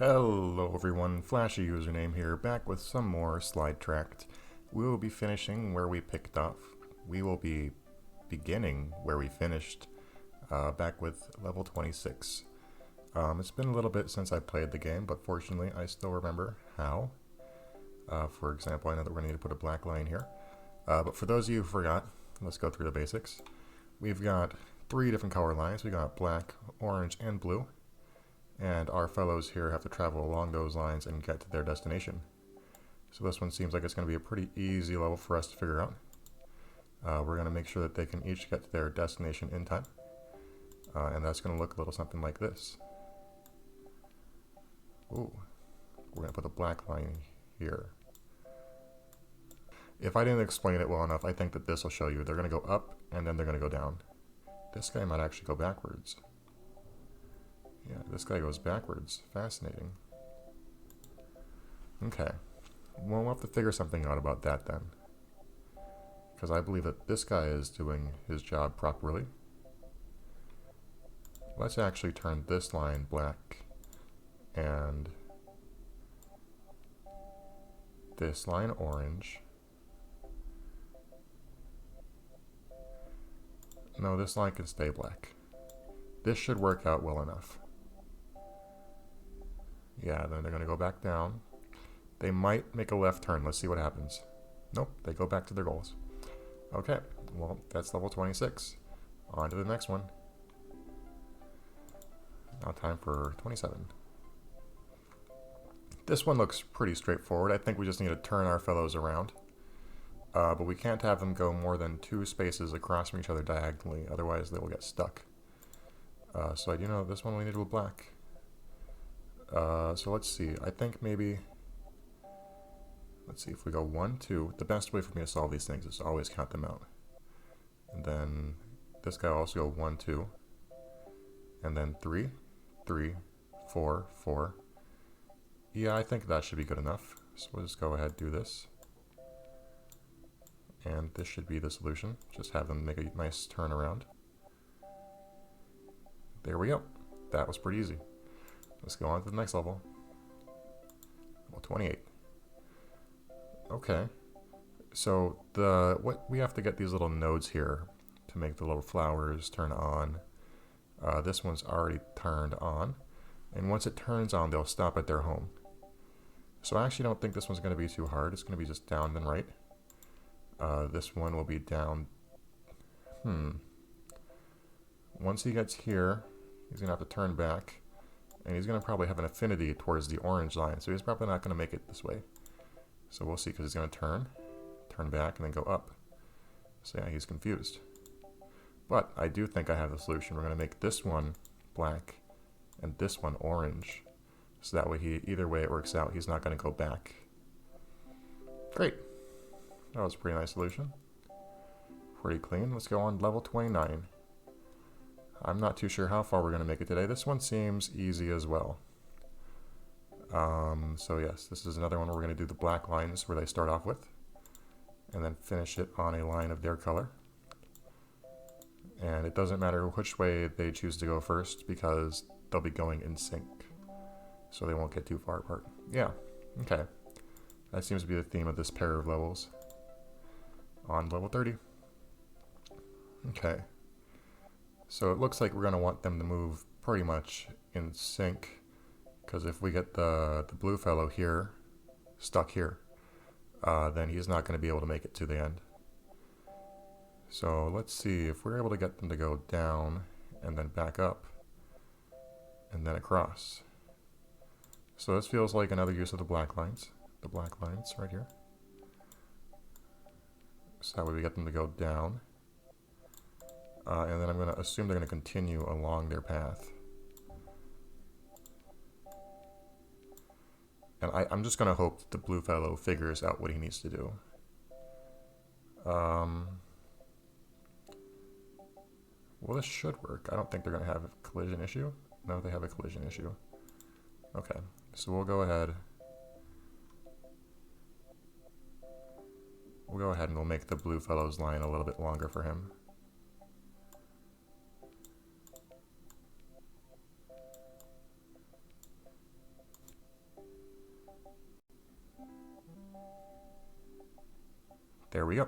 Hello everyone, Flashy username here, back with some more Slidetracked. We will be finishing where we picked off. We will be beginning where we finished, back with level 26. It's been a little bit since I played the game, but fortunately I still remember how. For example, I know that we're going to need to put a black line here. But for those of you who forgot, let's go through the basics. We've got 3 different color lines. We got black, orange, and blue. And our fellows here have to travel along those lines and get to their destination. So this one seems like it's going to be a pretty easy level for us to figure out. We're going to make sure that they can each get to their destination in time. And that's going to look a little something like this. Ooh, we're going to put a black line here. If I didn't explain it well enough, I think that this will show you. They're going to go up and then they're going to go down. This guy might actually go backwards. Yeah, this guy goes backwards. Fascinating. Okay. Well, we'll have to figure something out about that then. Because I believe that this guy is doing his job properly. Let's actually turn this line black and this line orange. No, this line can stay black. This should work out well enough. Yeah, then they're going to go back down. They might make a left turn. Let's see what happens. Nope, they go back to their goals. Okay, well, that's level 26. On to the next one. Now time for 27. This one looks pretty straightforward. I think we just need to turn our fellows around. But we can't have them go more than 2 spaces across from each other diagonally, otherwise they will get stuck. So I do know this one we need to go black. So let's see, I think maybe, let's see, if we go 1, 2, the best way for me to solve these things is to always count them out. And then this guy will also go 1, 2, and then 3, 3, 4, 4. Yeah, I think that should be good enough. So we'll just go ahead and do this. And this should be the solution. Just have them make a nice turnaround. There we go. That was pretty easy. Let's go on to the next level. Level 28. Okay. So what we have to get these little nodes here to make the little flowers turn on. This one's already turned on. And once it turns on, they'll stop at their home. So I actually don't think this one's going to be too hard. It's going to be just down and right. This one will be down. Once he gets here, he's going to have to turn back. And he's going to probably have an affinity towards the orange line, so he's probably not going to make it this way. So we'll see, because he's going to turn back, and then go up. So yeah, he's confused. But I do think I have the solution. We're going to make this one black and this one orange. So that way, either way it works out, he's not going to go back. Great. That was a pretty nice solution. Pretty clean. Let's go on level 29. I'm not too sure how far we're going to make it today. This one seems easy as well. So yes, this is another one where we're going to do the black lines where they start off with. And then finish it on a line of their color. And it doesn't matter which way they choose to go first because they'll be going in sync. So they won't get too far apart. Yeah, okay. That seems to be the theme of this pair of levels. On level 30. Okay. So it looks like we're going to want them to move pretty much in sync, because if we get the blue fellow here, stuck here, then he's not going to be able to make it to the end. So let's see if we're able to get them to go down and then back up and then across. So this feels like another use of the black lines right here. So that way we get them to go down. And then I'm going to assume they're going to continue along their path. And I'm just going to hope that the blue fellow figures out what he needs to do. Well, this should work. I don't think they're going to have a collision issue. No, they have a collision issue. Okay, so we'll go ahead. And we'll make the blue fellow's line a little bit longer for him. There we go.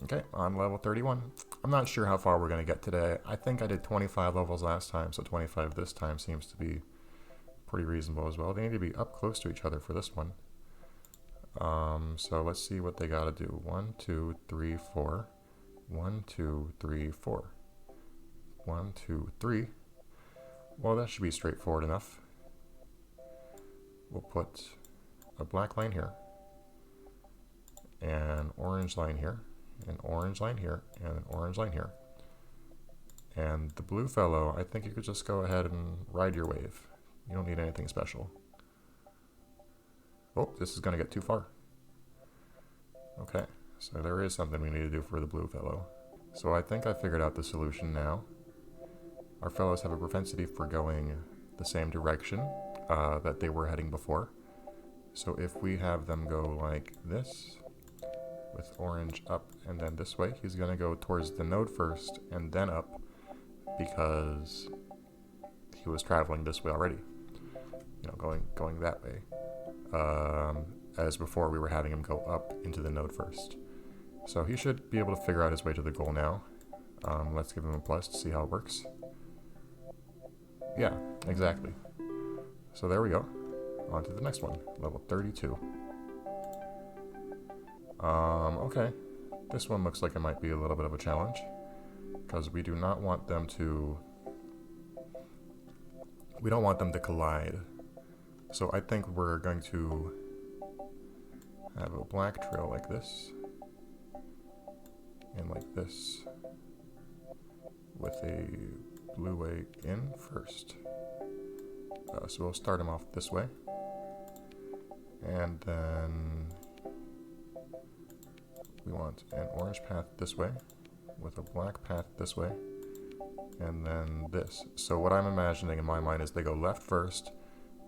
Okay, on level 31. I'm not sure how far we're going to get today. I think I did 25 levels last time, so 25 this time seems to be pretty reasonable as well. They need to be up close to each other for this one. So let's see what they got to do. 1, 2, 3, 4. 1, 2, 3, 4. 1, 2, 3. Well, that should be straightforward enough. We'll put a black line here, an orange line here, an orange line here, and an orange line here. And the blue fellow, I think you could just go ahead and ride your wave. You don't need anything special. Oh, this is going to get too far. Okay, so there is something we need to do for the blue fellow. So I think I figured out the solution now. Our fellows have a propensity for going the same direction that they were heading before. So if we have them go like this, with orange up and then this way, he's going to go towards the node first and then up because he was traveling this way already. You know, going that way. As before we were having him go up into the node first. So he should be able to figure out his way to the goal now. Let's give him a plus to see how it works. Yeah, exactly. So there we go. On to the next one, level 32. Okay. This one looks like it might be a little bit of a challenge, because we do not want them to... We don't want them to collide. So I think we're going to have a black trail like this, and like this, with a blue way in first. So we'll start him off this way, and then we want an orange path this way, with a black path this way, and then this. So what I'm imagining in my mind is they go left first,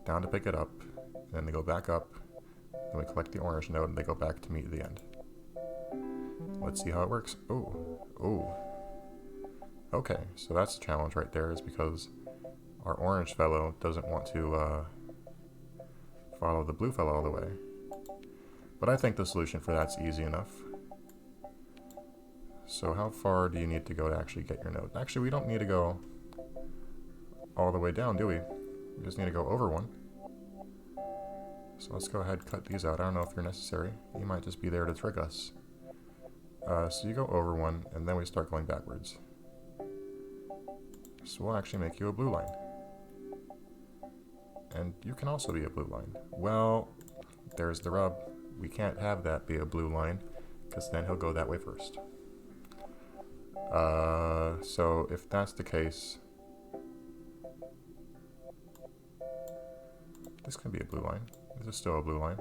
down to pick it up, and then they go back up, and we collect the orange node, and they go back to meet at the end. Let's see how it works. Oh. Okay, so that's the challenge right there, is because our orange fellow doesn't want to follow the blue fellow all the way. But I think the solution for that's easy enough. So how far do you need to go to actually get your node? Actually, we don't need to go all the way down, do we? We just need to go over one. So let's go ahead and cut these out. I don't know if they're necessary. You might just be there to trick us. So you go over one, and then we start going backwards. So we'll actually make you a blue line. And you can also be a blue line. Well, there's the rub. We can't have that be a blue line, because then he'll go that way first. So if that's the case, this can be a blue line. This is still a blue line.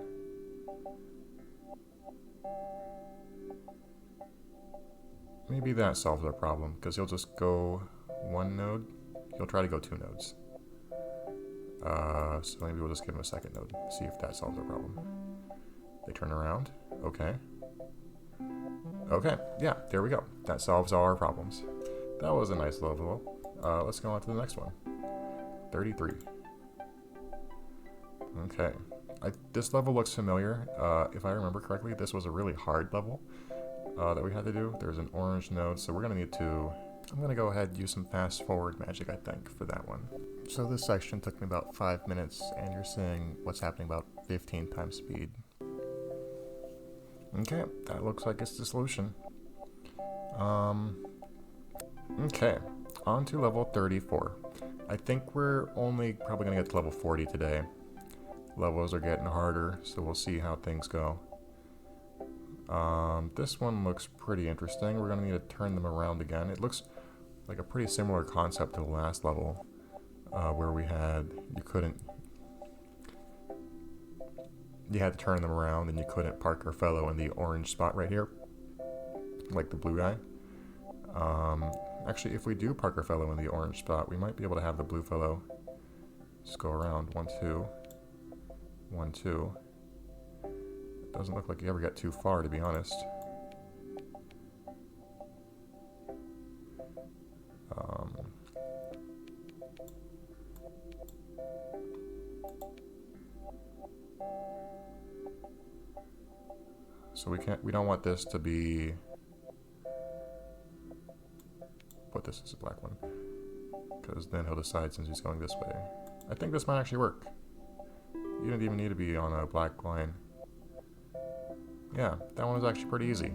Maybe that solves our problem, because he'll just go one node. He'll try to go two nodes. So maybe we'll just give him a second node, see if that solves our problem. They turn around. Okay. Okay, yeah, there we go. That solves all our problems. That was a nice level. Let's go on to the next one. 33. Okay. This level looks familiar. If I remember correctly, this was a really hard level that we had to do. There's an orange node, so we're going to need to... I'm going to go ahead and use some fast forward magic, I think, for that one. So this section took me about 5 minutes, and you're seeing what's happening about 15 times speed. Okay, that looks like it's the solution. Okay, on to level 34. I think we're only probably going to get to level 40 today. Levels are getting harder, so we'll see how things go. This one looks pretty interesting. We're going to need to turn them around again. It looks like a pretty similar concept to the last level, where we had, you had to turn them around and you couldn't park your fellow in the orange spot right here, like the blue guy. Actually, if we do park our fellow in the orange spot, we might be able to have the blue fellow just go around 1, 2, 1, 2. Doesn't look like you ever get too far, to be honest. So we don't want this to be, put this as a black one, because then he'll decide since he's going this way. I think this might actually work. You don't even need to be on a black line. Yeah, that one was actually pretty easy.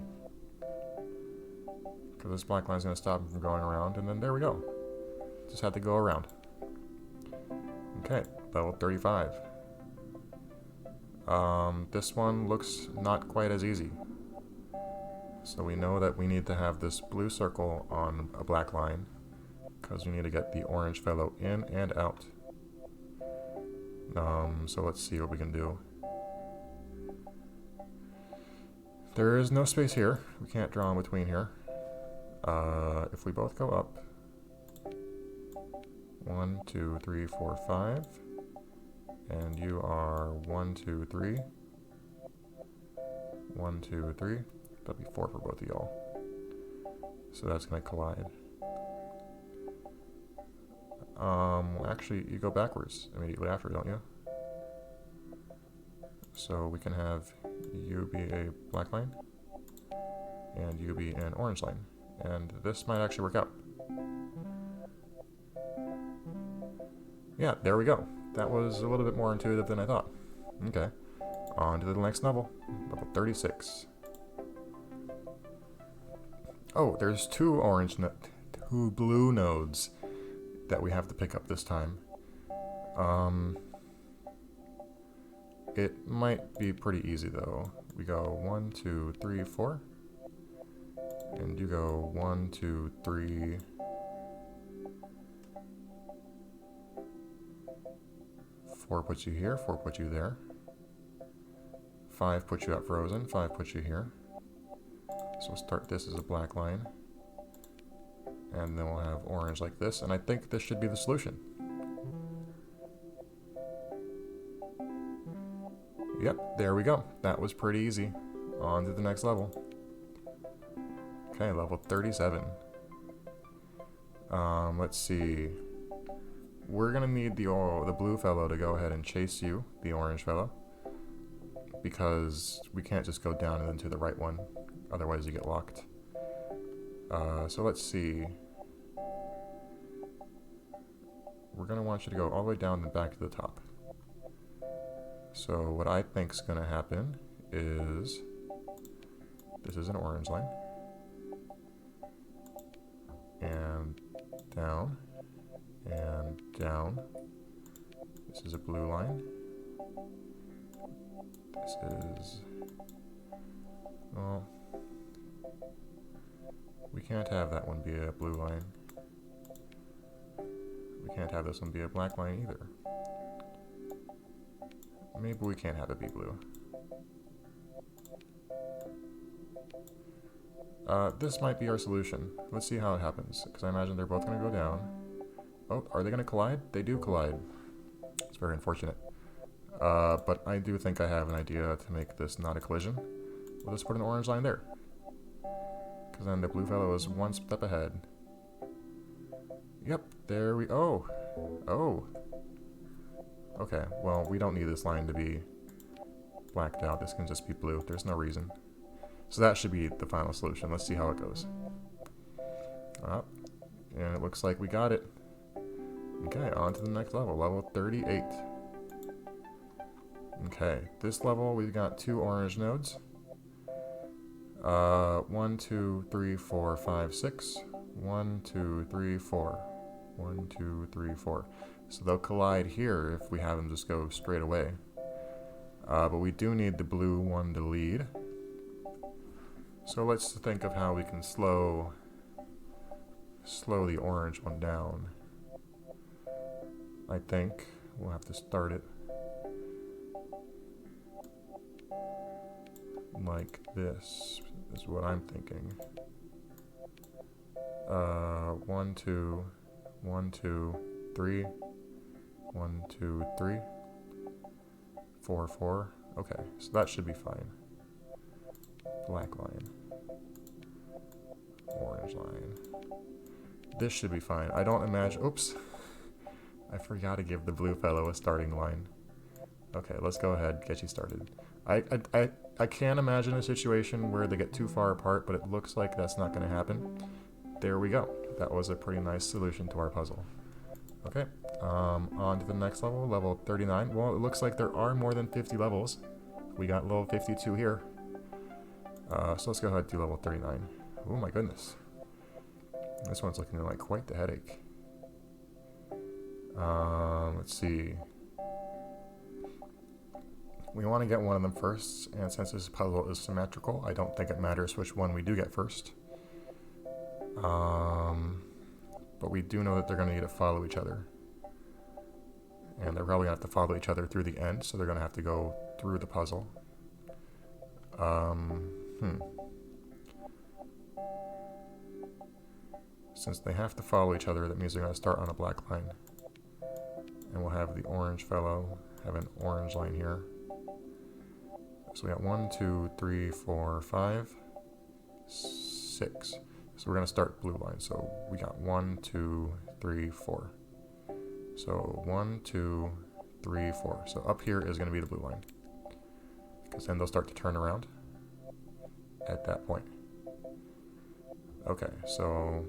Because this black line is going to stop him from going around, and then there we go. Just had to go around. Okay, level 35. This one looks not quite as easy. So we know that we need to have this blue circle on a black line, because we need to get the orange fellow in and out. So let's see what we can do. There is no space here. We can't draw in between here. If we both go up, 1, 2, 3, 4, 5, and you are 1, 2, 3, 1, 2, 3. That'd be 4 for both of y'all. So that's gonna collide. Actually, you go backwards immediately after, don't you? So we can have you be a black line, and you be an orange line. And this might actually work out. Yeah, there we go. That was a little bit more intuitive than I thought. Okay, on to the next level, level 36. Oh, there's two blue nodes that we have to pick up this time. It might be pretty easy though. We go 1, 2, 3, 4. And you go 1, 2, 3. 4 puts you here, 4 puts you there. 5 puts you at frozen, 5 puts you here. So we'll start this as a black line. And then we'll have orange like this, and I think this should be the solution. Yep, there we go. That was pretty easy. On to the next level. Okay, level 37. Let's see. We're gonna need the blue fellow to go ahead and chase you, the orange fellow, because we can't just go down and then to the right one, otherwise you get locked. So let's see. We're gonna want you to go all the way down and back to the top. So what I think's gonna happen is this is an orange line, and down, and down. This is a blue line. This is, well, we can't have that one be a blue line. We can't have this one be a black line either. Maybe we can't have it be blue. This might be our solution. Let's see how it happens, because I imagine they're both going to go down. Oh, are they going to collide? They do collide. It's very unfortunate. But I do think I have an idea to make this not a collision. We'll just put an orange line there, because then the blue fellow is one step ahead. Yep, there we... Oh! Okay, well, we don't need this line to be blacked out. This can just be blue. There's no reason. So that should be the final solution. Let's see how it goes. And it looks like we got it. Okay, on to the next level. Level 38. Okay, this level we've got 2 orange nodes. 1, 2, 3, 4, 5, 6. 1, 2, 3, 4. 1, 2, 3, 4. So they'll collide here if we have them just go straight away. But we do need the blue one to lead. So let's think of how we can slow the orange one down. I think we'll have to start it like this, is what I'm thinking. 1, 2, 1, 2, 3. 1, 2, 3. 4, 4. Okay, so that should be fine. Black line. Orange line. This should be fine. I don't imagine... Oops. I forgot to give the blue fellow a starting line. Okay, let's go ahead, get you started. I can't imagine a situation where they get too far apart, but it looks like that's not going to happen. There we go. That was a pretty nice solution to our puzzle. Okay, on to the next level, level 39. Well, it looks like there are more than 50 levels. We got level 52 here. So let's go ahead and do level 39. Oh my goodness. This one's looking like quite the headache. Let's see. We want to get one of them first, and since this puzzle is symmetrical, I don't think it matters which one we do get first. But we do know that they're going to need to follow each other. And they're probably going to have to follow each other through the end, so they're going to have to go through the puzzle. Since they have to follow each other, that means they're going to start on a black line. And we'll have the orange fellow have an orange line here. So we got 1, 2, 3, 4, 5, 6. So we're going to start blue line. So we got 1, 2, 3, 4. So 1, 2, 3, 4. So up here is going to be the blue line. Because then they'll start to turn around at that point. Okay, so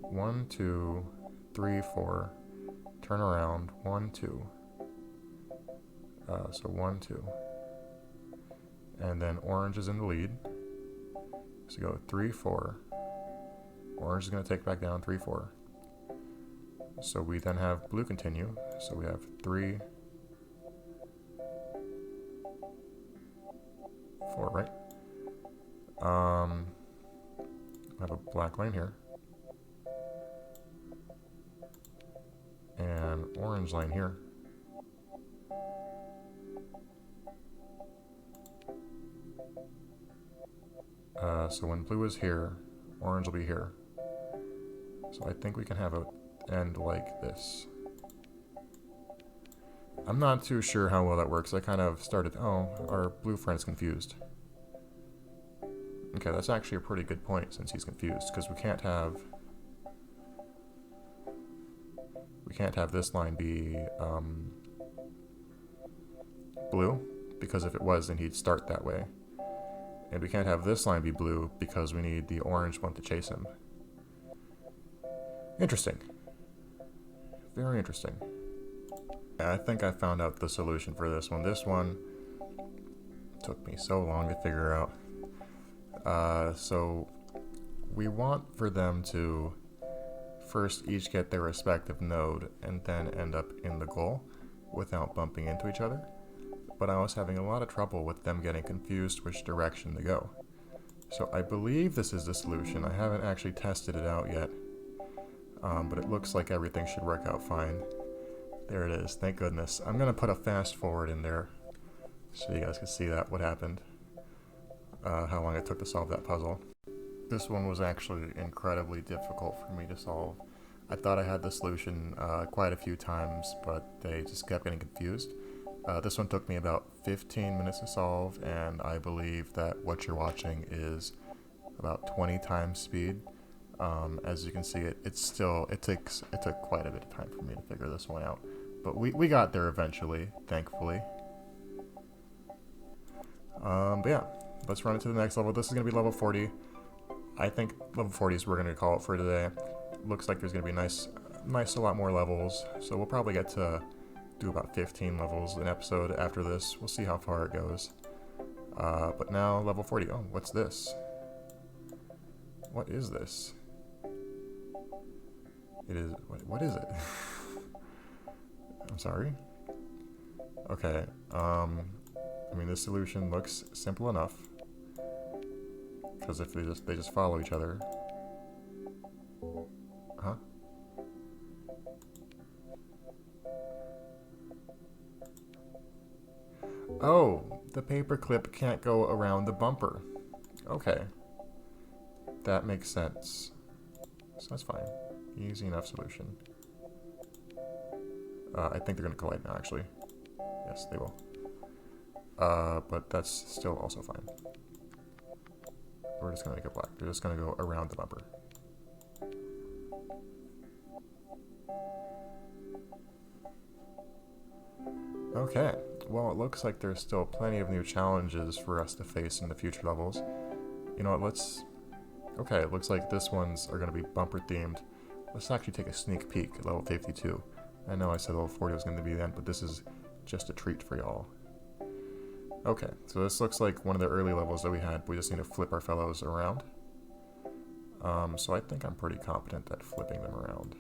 1, 2, 3, 4. Turn around. 1, 2. So 1, 2. And then orange is in the lead. So go 3, 4. Orange is going to take back down 3, 4. So we then have blue continue. So we have 3, 4, right? I have a black line here. And orange line here. So when blue is here, orange will be here. So I think we can have an end like this. I'm not too sure how well that works. I kind of started, oh, our blue friend's confused. Okay, that's actually a pretty good point since he's confused, because we can't have this line be blue, because if it was, then he'd start that way. And we can't have this line be blue because we need the orange one to chase him. Interesting. Very interesting. Yeah, I think I found out the solution for this one. This one took me so long to figure out. So we want for them to first each get their respective node and then end up in the goal without bumping into each other. But I was having a lot of trouble with them getting confused which direction to go. So I believe this is the solution. I haven't actually tested it out yet, but it looks like everything should work out fine. There it is, thank goodness. I'm going to put a fast forward in there so you guys can see that, what happened, how long it took to solve that puzzle. This one was actually incredibly difficult for me to solve. I thought I had the solution quite a few times, but they just kept getting confused. This one took me about 15 minutes to solve, and I believe that what you're watching is about 20 times speed. As you can see, it took quite a bit of time for me to figure this one out. But we got there eventually, thankfully. But yeah, let's run it to the next level. This is going to be level 40. I think level 40 is we're going to call it for today. Looks like there's going to be a lot more levels, so we'll probably get to do about 15 levels an episode after this. We'll see how far it goes. But now level 40. Oh, what's this? What is this? It is, what is it? I'm sorry. Okay, I mean, this solution looks simple enough, because if they just follow each other. Huh? Oh, the paperclip can't go around the bumper. Okay. That makes sense. So that's fine. Easy enough solution. I think they're going to collide now, actually. Yes, they will. But that's still also fine. We're just going to make it black. They're just going to go around the bumper. Okay. well, it looks like there's still plenty of new challenges for us to face in the future levels. You know what, okay, it looks like this ones are going to be bumper themed. Let's actually take a sneak peek at level 52. I know I said level 40 was going to be the end, but this is just a treat for y'all. Okay, so this looks like one of the early levels that we had. We just need to flip our fellows around. So I think I'm pretty competent at flipping them around.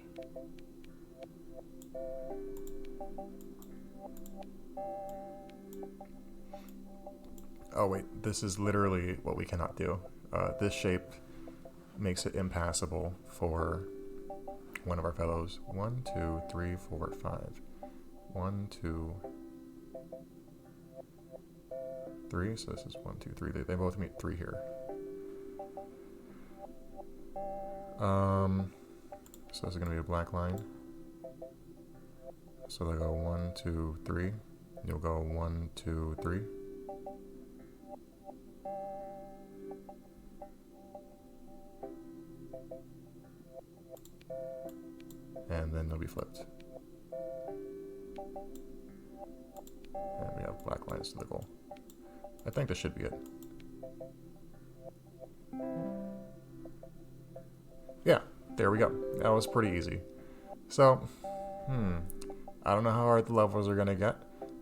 Oh wait, this is literally what we cannot do. This shape makes it impassable for one of our fellows. 1, 2, 3, 4, 5. 1, 2, 3. So this is 1, 2, 3. They both meet 3 here. So this is going to be a black line. So they'll go 1, 2, 3. You'll go 1, 2, 3. And then they'll be flipped. And we have black lines to the goal. I think this should be it. Yeah, there we go. That was pretty easy. So, I don't know how hard the levels are gonna get,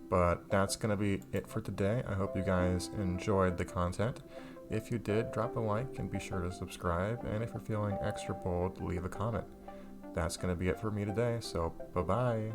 but that's gonna be it for today. I hope you guys enjoyed the content. If you did, drop a like and be sure to subscribe. And if you're feeling extra bold, leave a comment. That's gonna be it for me today, so bye-bye.